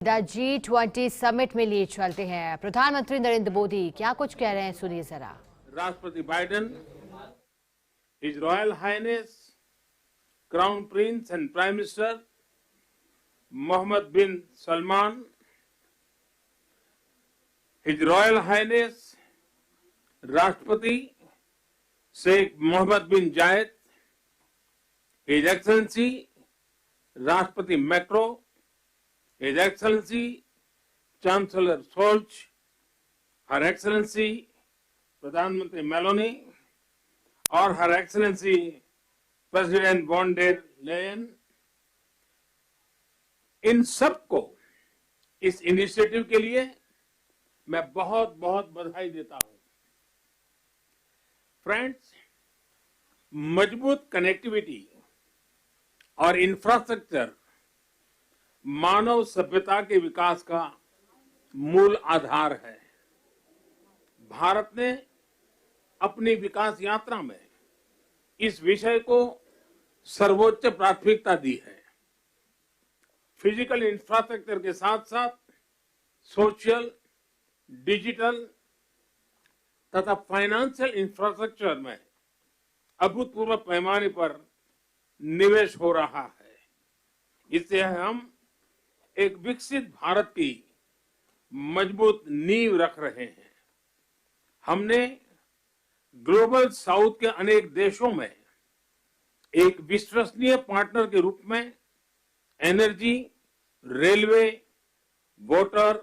G20 summit में लिए चलते हैं। प्रधानमंत्री नरेंद्र मोदी क्या कुछ कह रहे हैं, सुनिए जरा। राष्ट्रपति Biden, his royal highness crown prince and prime minister Mohammed bin Salman, his royal highness राष्ट्रपति Sheikh Mohammed bin Zayed, his excellency राष्ट्रपति Macron, his excellency chancellor Scholz, her excellency प्रधानमंत्री मेलोनी और her excellency president von der Leyen, इन सबको इस initiative के लिए मैं बहुत बहुत बधाई देता हूं। फ्रेंड्स, मजबूत कनेक्टिविटी और इंफ्रास्ट्रक्चर मानव सभ्यता के विकास का मूल आधार है। भारत ने अपनी विकास यात्रा में इस विषय को सर्वोच्च प्राथमिकता दी है। फिजिकल इंफ्रास्ट्रक्चर के साथ साथ सोशल, डिजिटल तथा फाइनेंशियल इंफ्रास्ट्रक्चर में अभूतपूर्व पैमाने पर निवेश हो रहा है। इससे हम एक विकसित भारत की मजबूत नींव रख रहे हैं। हमने ग्लोबल साउथ के अनेक देशों में एक विश्वसनीय पार्टनर के रूप में energy, railway, water,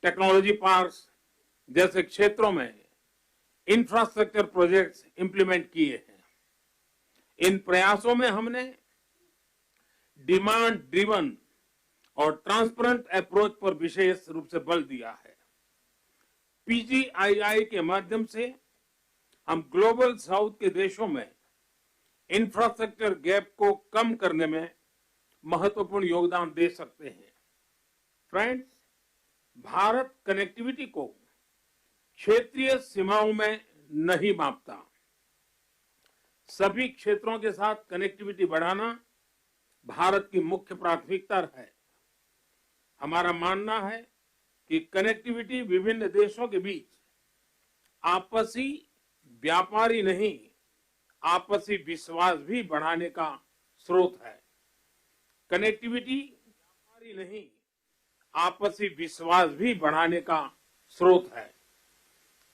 technology parks जैसे क्षेत्रों में इंफ्रास्ट्रक्चर प्रोजेक्ट्स इंप्लीमेंट किए हैं। इन प्रयासों में हमने डिमांड ड्रिवन और ट्रांसपेरेंट अप्रोच पर विशेष रूप से बल दिया है। पीजीआईआई के माध्यम से हम ग्लोबल साउथ के देशों में इंफ्रास्ट्रक्चर गैप को कम करने में महत्वपूर्ण योगदान दे सकते हैं। फ्रेंड्स, भारत कनेक्टिविटी को क्षेत्रीय सीमाओं में नहीं मापता। सभी क्षेत्रों के साथ कनेक्टिविटी बढ़ाना भारत की मुख्य प्राथमिकता है। हमारा मानना है कि कनेक्टिविटी विभिन्न देशों के बीच आपसी व्यापार ही नहीं, आपसी विश्वास भी बढ़ाने का स्रोत है। कनेक्टिविटी व्यापार ही नहीं, आपसी विश्वास भी बढ़ाने का स्रोत है।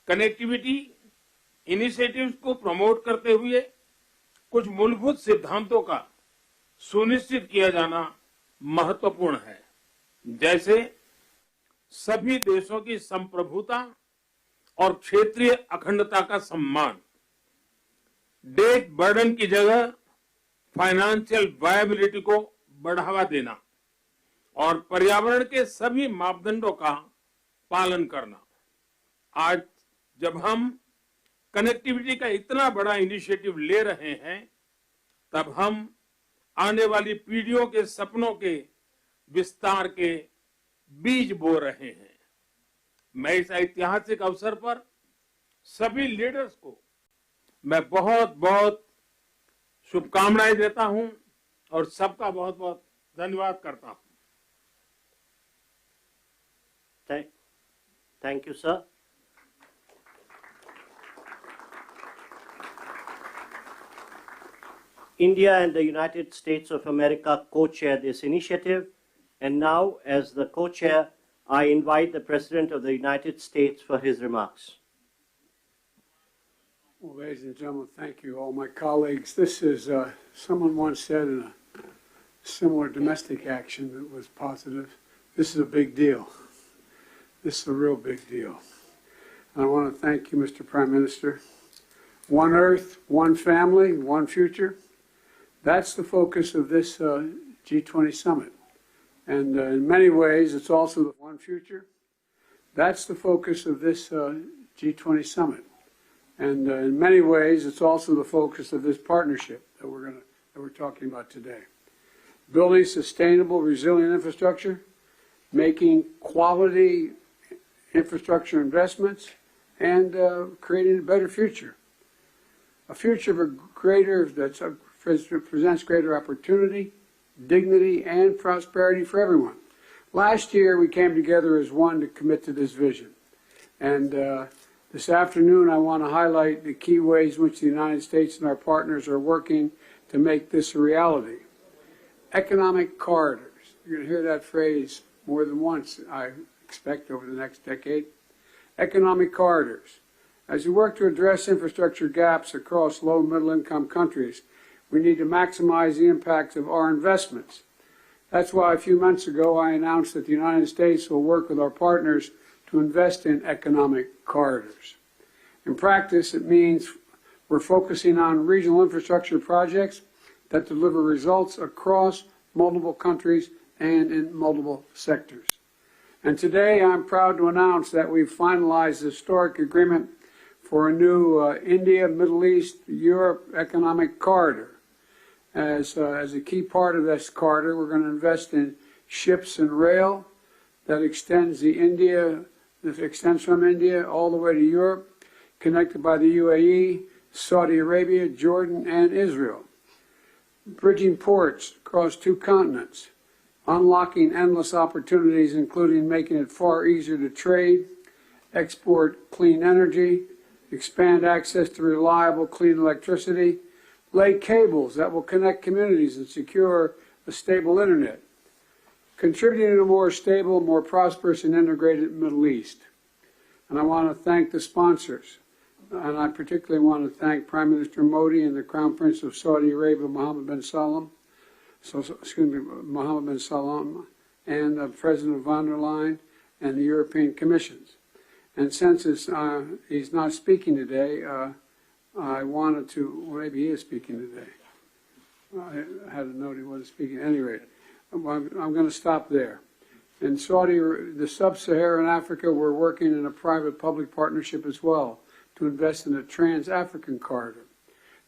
कनेक्टिविटी इनिशिएटिव्स को प्रमोट करते हुए कुछ मूलभूत सिद्धांतों का सुनिश्चित किया जाना महत्वपूर्ण है, जैसे सभी देशों की संप्रभुता और क्षेत्रीय अखंडता का सम्मान, डेट बर्डन की जगह फाइनेंशियल वायबिलिटी को बढ़ावा देना और पर्यावरण के सभी मापदंडों का पालन करना। आज जब हम कनेक्टिविटी का इतना बड़ा इनिशिएटिव ले रहे हैं, तब हम आने वाली पीढ़ियों के सपनों के विस्तार के बीज बो रहे हैं। मैं इस ऐतिहासिक अवसर पर सभी लीडर्स को मैं बहुत बहुत शुभकामनाएं देता हूं और सबका बहुत बहुत धन्यवाद करता हूं। Thank you, sir. India and the United States of America co-chair this initiative, and now, as the co-chair, I invite the President of the United States for his remarks. Well, ladies and gentlemen, thank you, all my colleagues. This is, someone once said in a similar domestic action that was positive, this is a big deal. This is a real big deal. And I want to thank you, Mr. Prime Minister. One Earth, one family, one future. That's the focus of this G20 summit. And in many ways, it's also the one future. That's the focus of this G20 summit. And in many ways, it's also the focus of this partnership that we're talking about today. Building sustainable, resilient infrastructure, making quality infrastructure investments, and creating a better future. A future that presents greater opportunity, dignity, and prosperity for everyone. Last year, we came together as one to commit to this vision. And this afternoon, I want to highlight the key ways in which the United States and our partners are working to make this a reality. Economic corridors. You're going to hear that phrase more than once, I expect, over the next decade. Economic corridors. As we work to address infrastructure gaps across low and middle income countries, we need to maximize the impact of our investments. That's why a few months ago I announced that the United States will work with our partners to invest in economic corridors. In practice, it means we're focusing on regional infrastructure projects that deliver results across multiple countries and in multiple sectors. And today I'm proud to announce that we've finalized the historic agreement for a new India, Middle East, Europe economic corridor. As a key part of this corridor, we're going to invest in ships and rail that extends from India all the way to Europe, connected by the UAE, Saudi Arabia, Jordan, and Israel. Bridging ports across 2 continents, unlocking endless opportunities, including making it far easier to trade, export clean energy, expand access to reliable, clean electricity, lay cables that will connect communities and secure a stable internet, contributing to a more stable, more prosperous, and integrated Middle East. And I want to thank the sponsors. And I particularly want to thank Prime Minister Modi and the Crown Prince of Saudi Arabia, Mohammed bin Salman, and President von der Leyen and the European Commissions. And since he's not speaking today, I wanted to, well, maybe he is speaking today. I had a note he wasn't speaking. At any rate, I'm going to stop there. In the Sub-Saharan Africa, we're working in a private-public partnership as well to invest in a trans-African corridor.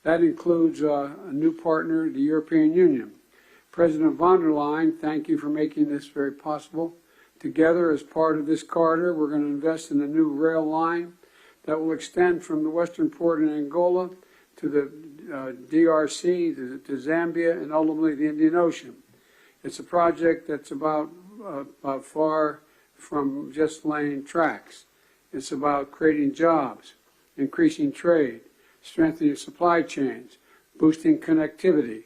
That includes a new partner, the European Union. President von der Leyen, thank you for making this very possible. Together, as part of this corridor, we're going to invest in a new rail line that will extend from the western port in Angola to the DRC, to Zambia, and ultimately the Indian Ocean. It's a project that's about far from just laying tracks. It's about creating jobs, increasing trade, strengthening supply chains, boosting connectivity,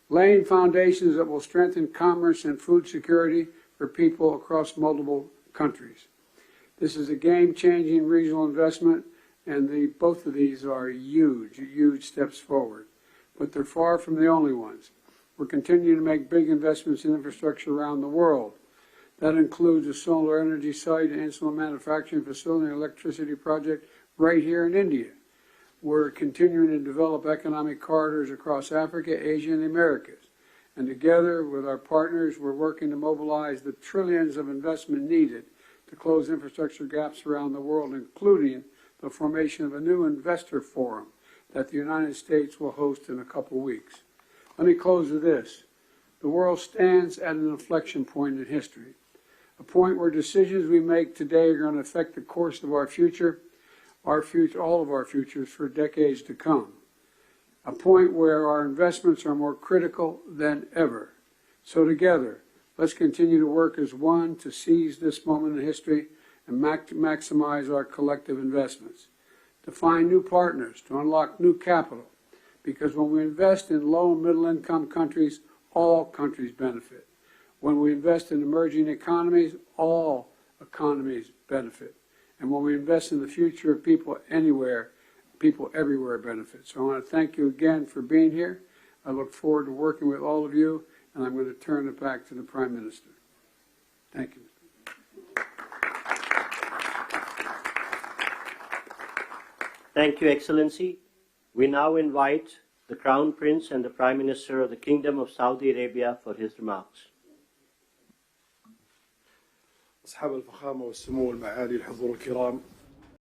laying foundations that will strengthen commerce and food security for people across multiple countries. This is a game-changing regional investment, and both of these are huge, huge steps forward. But they're far from the only ones. We're continuing to make big investments in infrastructure around the world. That includes a solar energy site, an insulin manufacturing facility, and electricity project right here in India. We're continuing to develop economic corridors across Africa, Asia, and the Americas. And together with our partners, we're working to mobilize the trillions of investment needed to close infrastructure gaps around the world, including the formation of a new investor forum that the United States will host in a couple weeks. Let me close with this. The world stands at an inflection point in history, a point where decisions we make today are going to affect the course of our future, all of our futures for decades to come. A point where our investments are more critical than ever. So together, let's continue to work as one to seize this moment in history and maximize our collective investments, to find new partners, to unlock new capital, because when we invest in low and middle income countries, all countries benefit. When we invest in emerging economies, all economies benefit. And when we invest in the future of people anywhere, people everywhere benefit. So I want to thank you again for being here. I look forward to working with all of you, and I'm going to turn it back to the Prime Minister. Thank you. Thank you, Excellency. We now invite the Crown Prince and the Prime Minister of the Kingdom of Saudi Arabia for his remarks. أصحاب الفخامة والسمو والمعالي الحضور الكرام